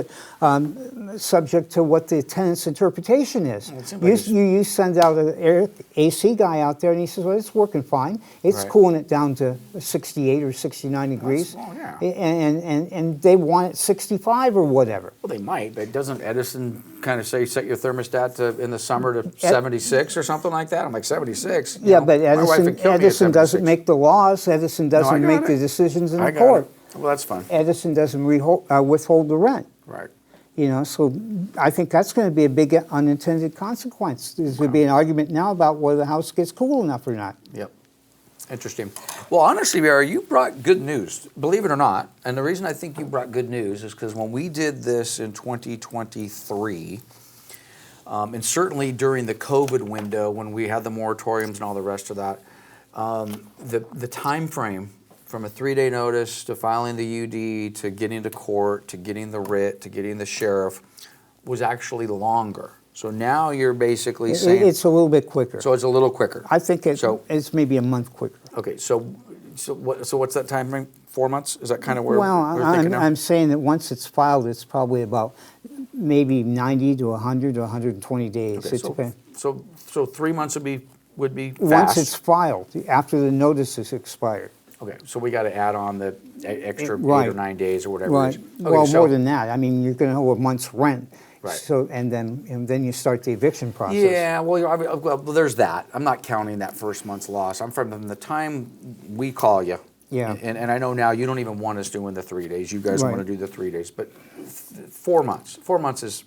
B: subject to what the tenant's interpretation is.
A: Well, it seems like
B: You send out an AC guy out there, and he says, well, it's working fine. It's
A: Right.
B: cooling it down to 68 or 69 degrees.
A: Well, yeah.
B: And they want it 65 or whatever.
A: Well, they might, but doesn't Edison kind of say set your thermostat in the summer to 76 or something like that? I'm like 76.
B: Yeah, but
A: my wife would kill me at
B: Edison doesn't
A: 76.
B: make the laws. Edison doesn't
A: got
B: make
A: it.
B: the decisions in
A: I
B: the
A: got
B: court.
A: it. Well, that's fine.
B: Edison doesn't withhold the rent.
A: Right.
B: So I think that's going to be a big unintended consequence. There's going to be an argument now about whether the house gets cool enough or not.
A: Yep. Interesting. Well, honestly, Barry, you brought good news, believe it or not. And the reason I think you brought good news is because when we did this in 2023, and certainly during the COVID window when we had the moratoriums and all the rest of that, the time frame from a 3-day notice to filing the UD to getting to court to getting the writ to getting the sheriff was actually longer. So now you're basically saying
B: It's a little bit quicker.
A: so it's a little quicker.
B: I think
A: So-
B: it's maybe a month quicker.
A: Okay, so what's that time frame? 4 months? Is that kind of where
B: Well,
A: we're thinking now?
B: I'm saying that once it's filed, it's probably about maybe 90 to 100 to 120 days.
A: Okay,
B: It depends.
A: so 3 months would be fast.
B: Once it's filed, after the notice is expired.
A: Okay, so we got to add on the extra 8
B: Right.
A: or 9 days or whatever. it
B: Right.
A: is. Okay,
B: Well,
A: so-
B: more than that. I mean, you're going to owe a month's rent.
A: Right.
B: So and then you start the eviction process.
A: Yeah, well, there's that. I'm not counting that first month's loss. I'm from the time we call you.
B: Yeah.
A: And I know now you don't even want us doing the 3 days. You guys
B: Right.
A: want to do the 3 days, but 4 months. 4 months is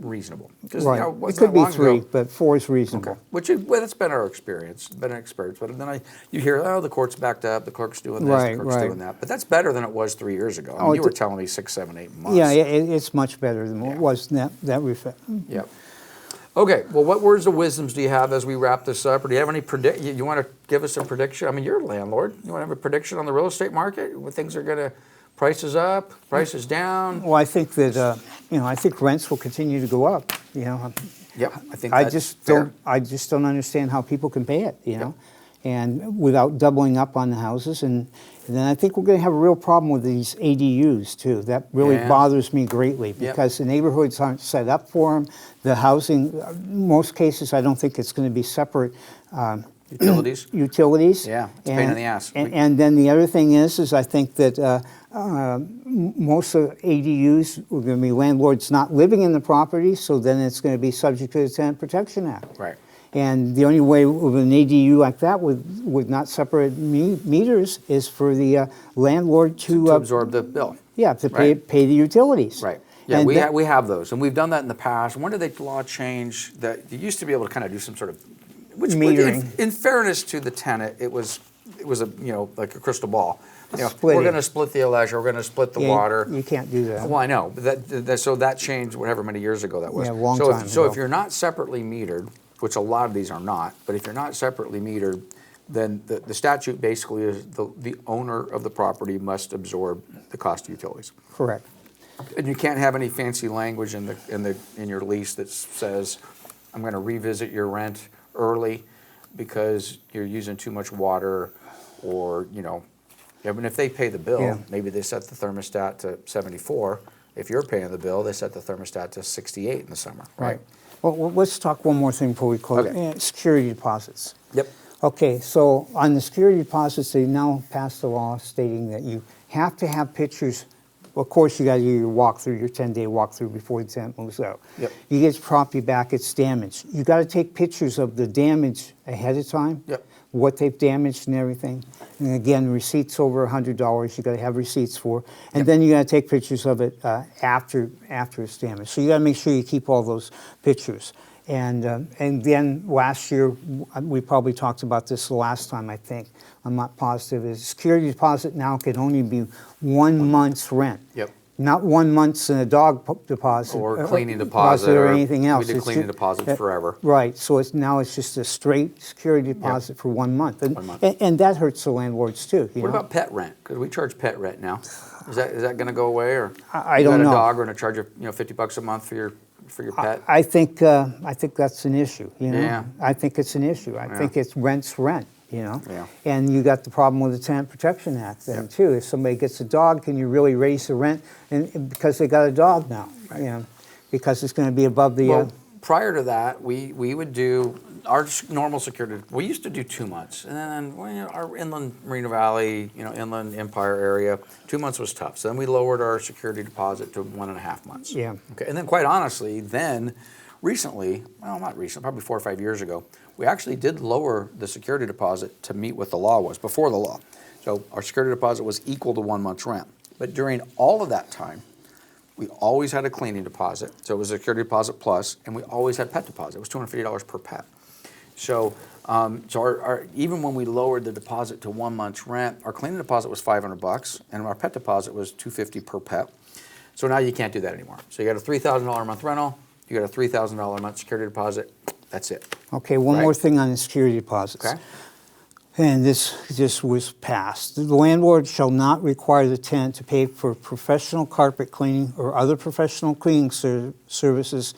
A: reasonable. 'Cause,
B: Right.
A: it
B: It
A: wasn't
B: could
A: that
B: be
A: long
B: 3,
A: ago.
B: but 4 is reasonable.
A: That's been our experience. Been an experience. But then you hear, the court's backed up, the clerk's doing this,
B: Right,
A: the clerk's
B: right.
A: doing that. But that's better than it was 3 years ago. I mean,
B: Oh,
A: you were telling me 6, 7, 8 months.
B: Yeah, it's much better than what
A: Yeah.
B: it was in that respect.
A: Yep. Okay. Well, what words of wisdoms do you have as we wrap this up, or do you have any you want to give us a prediction? I mean, you're a landlord. You want to have a prediction on the real estate market? When things are going to Prices up, prices down.
B: Well, I think that, I think rents will continue to go up,
A: Yep, I think
B: I
A: that's
B: just
A: fair.
B: I just don't understand how people can pay it, and without doubling up on the houses. And then I think we're going to have a real problem with these ADUs too. That really
A: Yeah.
B: bothers me greatly because the neighborhoods aren't set up for them. The housing, most cases, I don't think it's going to be separate
A: Utilities.
B: utilities.
A: Yeah, it's a pain in the ass.
B: And then the other thing is I think that most of ADUs are going to be landlords not living in the property, so then it's going to be subject to the Tenant Protection Act.
A: Right.
B: And the only way with an ADU like that with not separate meters is for the landlord
A: To absorb the bill.
B: to
A: right.
B: pay the utilities.
A: Right. Yeah,
B: And
A: we have those, and we've done that in the past. When did the law change that you used to be able to kind of do some sort of, which
B: Metering.
A: in fairness to the tenant, it was a like a crystal ball. We're
B: Splitting.
A: going to split the leisure, we're going to split the
B: Yeah,
A: water.
B: You can't do that.
A: Well, I know, but so that changed whatever many years ago that was.
B: Yeah, a long
A: so
B: time
A: so
B: ago.
A: if you're not separately metered, which a lot of these are not, but if you're not separately metered, then the statute basically is the owner of the property must absorb the cost of utilities.
B: Correct.
A: And you can't have any fancy language in your lease that says, I'm going to revisit your rent early because you're using too much water, or I mean, if they pay the bill,
B: Yeah.
A: maybe they set the thermostat to 74. If you're paying the bill, they set the thermostat to 68 in the summer, right?
B: Well, let's talk one more thing before we close.
A: Okay.
B: Security deposits.
A: Yep.
B: Okay, so on the security deposits, they now passed a law stating that you have to have pictures. Of course, you got to do your walkthrough, your 10-day walkthrough before the tenant moves out.
A: Yep.
B: You get your property back, it's damaged. You got to take pictures of the damage ahead of time.
A: Yep.
B: What they've damaged and everything. And again, receipts over $100, you got to have receipts for. And then you got to take pictures of it after it's damaged. So you got to make sure you keep all those pictures. And then last year, we probably talked about this the last time, I think. I'm not positive. Is security deposit now can only be 1 month's rent.
A: Yep.
B: Not 1 month's in a dog deposit.
A: Or cleaning deposit
B: or anything else.
A: We did
B: It's
A: cleaning
B: ju-
A: deposits forever.
B: Right, so it's just a straight security deposit for 1 month. And,
A: 1 month.
B: and that hurts the landlords too.
A: What about pet rent? Because we charge pet rent now. Is that going to go away, or
B: I
A: you
B: don't
A: got
B: know.
A: a dog, we're going to charge you $50 a month for your pet?
B: I think that's an issue,
A: Yeah.
B: I think it's an issue. I think it's rent's rent,
A: Yeah.
B: And you got the problem with the Tenant Protection Act then too. If somebody gets a dog, can you really raise the rent? And because they got a dog now, because it's going to be above the.
A: Well, prior to that, we would do our normal security. We used to do 2 months, and then our inland Moreno Valley, inland Empire area, 2 months was tough. So then we lowered our security deposit to 1.5 months.
B: Yeah.
A: Okay, and then quite honestly, recently, well, not recent, probably 4 or 5 years ago, we actually did lower the security deposit to meet what the law was before the law. So our security deposit was equal to 1 month's rent. But during all of that time, we always had a cleaning deposit, so it was a security deposit plus, and we always had pet deposit. It was $250 per pet. So, our even when we lowered the deposit to 1 month's rent, our cleaning deposit was $500, and our pet deposit was $250 per pet. So now you can't do that anymore. So you got a $3,000 a month rental, you got a $3,000 a month security deposit. That's it.
B: Okay, one
A: Right.
B: more thing on the security deposits.
A: Okay.
B: And this was passed. The landlord shall not require the tenant to pay for professional carpet cleaning or other professional cleaning services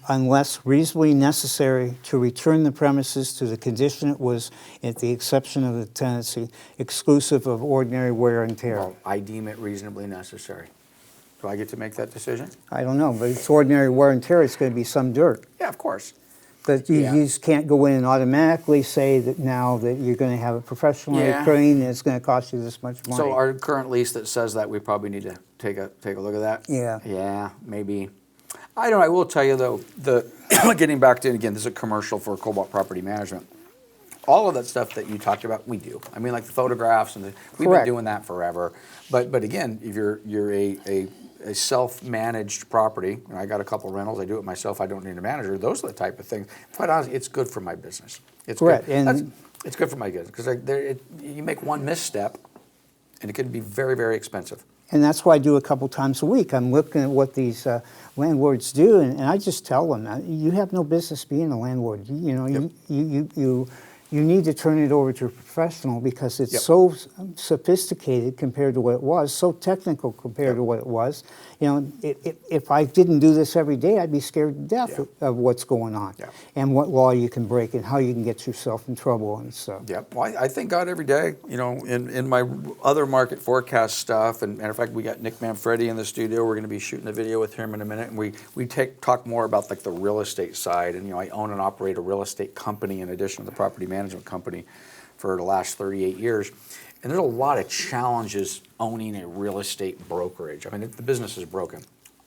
B: unless reasonably necessary to return the premises to the condition it was at the exception of the tenancy, exclusive of ordinary wear and tear.
A: Well, I deem it reasonably necessary. Do I get to make that decision?
B: I don't know, but it's ordinary wear and tear. It's going to be some dirt.
A: Yeah, of course.
B: But you
A: Yeah.
B: just can't go in and automatically say that now that you're going to have it professionally
A: Yeah.
B: cleaned and it's going to cost you this much money.
A: So our current lease that says that, we probably need to take a look at that.
B: Yeah.
A: Yeah, maybe. I don't know. I will tell you though, getting back to, again, this is a commercial for Cobalt Property Management. All of that stuff that you talked about, we do. I mean, like the photographs and we've
B: Correct.
A: been doing that forever. But again, if you're a self-managed property, I got a couple rentals, I do it myself, I don't need a manager. Those are the type of things. Quite honestly, it's good for my business. It's
B: Correct,
A: good.
B: and-
A: It's good for my business because you make one misstep, and it can be very, very expensive.
B: And that's why I do a couple times a week. I'm looking at what these landlords do, and I just tell them, you have no business being a landlord. You you need to turn it over to a professional because it's
A: Yep.
B: so sophisticated compared to what it was, so technical compared
A: Yep.
B: to what it was. You know, if I didn't do this every day, I'd be scared to death
A: Yeah.
B: of what's going on
A: Yeah.
B: and what law you can break and how you can get yourself in trouble and stuff.
A: Yeah, well, I thank God every day, you know, in my other market forecast stuff, and matter of fact, we got Nick Manfredi in the studio. We're going to be shooting a video with him in a minute, and we talk more about like the real estate side, and you know, I own and operate a real estate company in addition to the property management company for the last 38 years, and there's a lot of challenges owning a real estate brokerage. I mean, the business is broken.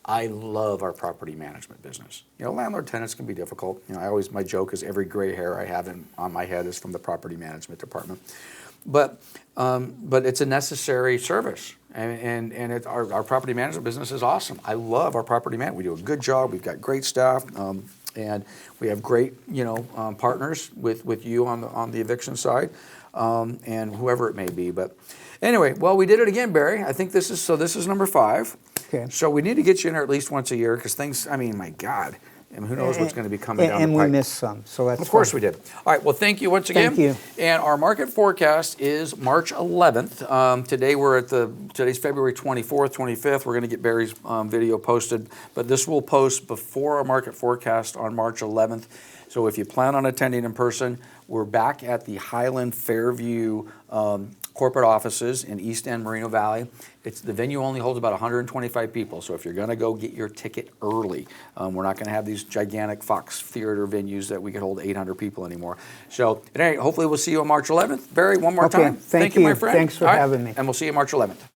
A: I love our property management business. You know, landlord tenants can be difficult. You know, my joke is every gray hair I have on my head is from the property management department. But it's a necessary service, and our property management business is awesome. I love our property management. We do a good job. We've got great staff, and we have great partners with you on the eviction side, and whoever it may be. But anyway, well, we did it again, Barry. I think this is number 5.
B: Okay.
A: So we need to get you in there at least once a year because things. I mean, my God. I mean, who knows what's going to be coming down the
B: And
A: pipe.
B: we missed some, so that's
A: Of course
B: fine.
A: we did. All right, well, thank you once again.
B: Thank you.
A: And our market forecast is March 11th. Today we're today's February 24th, 25th. We're going to get Barry's video posted, but this will post before our market forecast on March 11th. So if you plan on attending in person, we're back at the Highland Fairview corporate offices in East End, Moreno Valley. The venue only holds about 125 people, so if you're going to go get your ticket early, we're not going to have these gigantic Fox Theater venues that we can hold 800 people anymore. So, at any rate, hopefully we'll see you on March 11th. Barry, one more
B: Okay,
A: time.
B: thank
A: you, my
B: you.
A: friend.
B: Thanks for
A: All right,
B: having me.
A: And we'll see you March 11th.